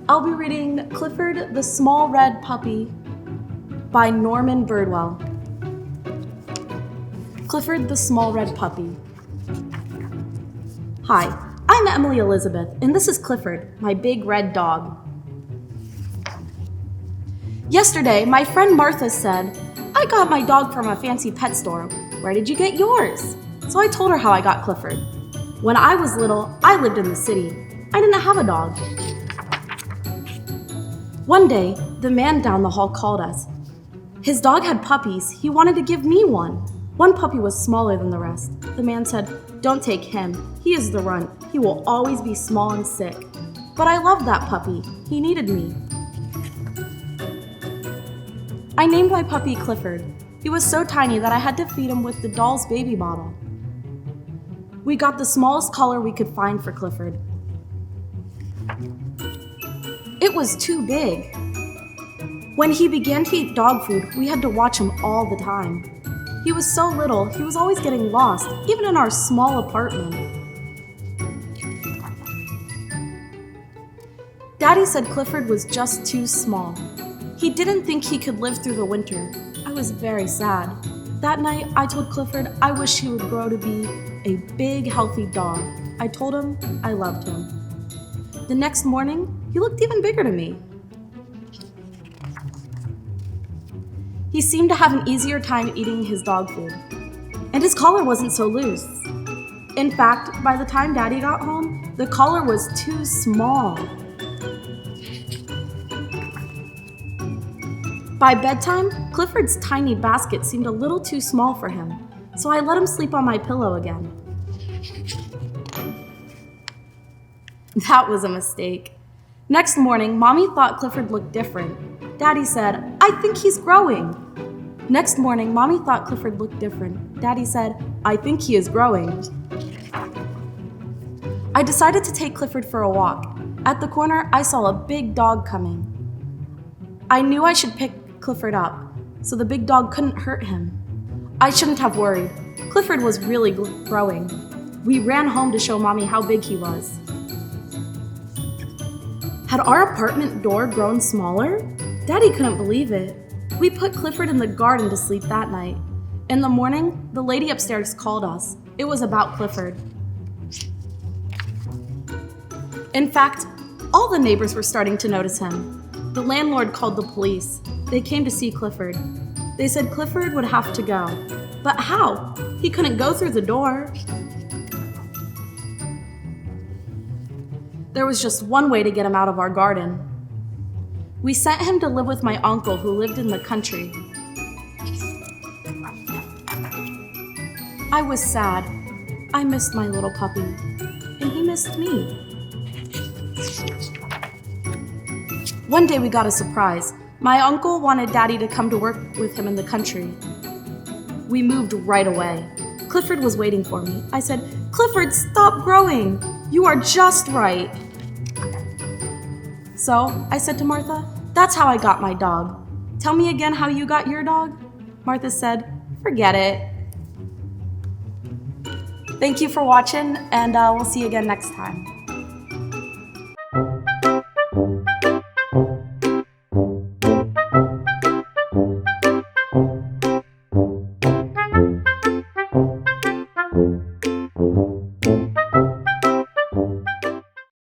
I'll be reading Clifford the Small Red Puppy by Norman Bridwell. Clifford the Small Red Puppy. Hi, I'm Emily Elizabeth, and this is Clifford, my big red dog. Yesterday, my friend Martha said, "I got my dog from a fancy pet store. Where did you get yours?" So I told her how I got Clifford. When I was little, I lived in the city. I didn't have a dog. One day, the man down the hall called us. His dog had puppies. He wanted to give me one. One puppy was smaller than the rest. The man said, "Don't take him. He is the runt. He will always be small and sick." But I loved that puppy. He needed me. I named my puppy Clifford. He was so tiny that I had to feed him with the doll's baby bottle. We got the smallest collar we could find for Clifford. It was too big. When he began to eat dog food, we had to watch him all the time. He was so little, he was always getting lost, even in our small apartment. Daddy said Clifford was just too small. He didn't think he could live through the winter. I was very sad. That night, I told Clifford I wished he would grow to be a big, healthy dog. I told him I loved him. The next morning, he looked even bigger to me. He seemed to have an easier time eating his dog food, and his collar wasn't so loose. In fact, by the time Daddy got home, the collar was too small. By bedtime, Clifford's tiny basket seemed a little too small for him, so I let him sleep on my pillow again. That was a mistake. Next morning, Mommy thought Clifford looked different. Daddy said, "I think he's growing." Next morning, Mommy thought Clifford looked different. Daddy said, "I think he is growing." I decided to take Clifford for a walk. At the corner, I saw a big dog coming. I knew I should pick Clifford up, so the big dog couldn't hurt him. I shouldn't have worried. Clifford was really growing. We ran home to show Mommy how big he was. Had our apartment door grown smaller? Daddy couldn't believe it. We put Clifford in the garden to sleep that night. In the morning, the lady upstairs called us. It was about Clifford. In fact, all the neighbors were starting to notice him. The landlord called the police. They came to see Clifford. They said Clifford would have to go. But how? He couldn't go through the door. There was just one way to get him out of our garden. We sent him to live with my uncle who lived in the country. I was sad. I missed my little puppy, and he missed me. One day we got a surprise. My uncle wanted Daddy to come to work with him in the country. We moved right away. Clifford was waiting for me. I said, "Clifford, stop growing. You are just right." So I said to Martha, "That's how I got my dog. Tell me again how you got your dog." Martha said, "Forget it." Thank you for watching, and we'll see you again next time.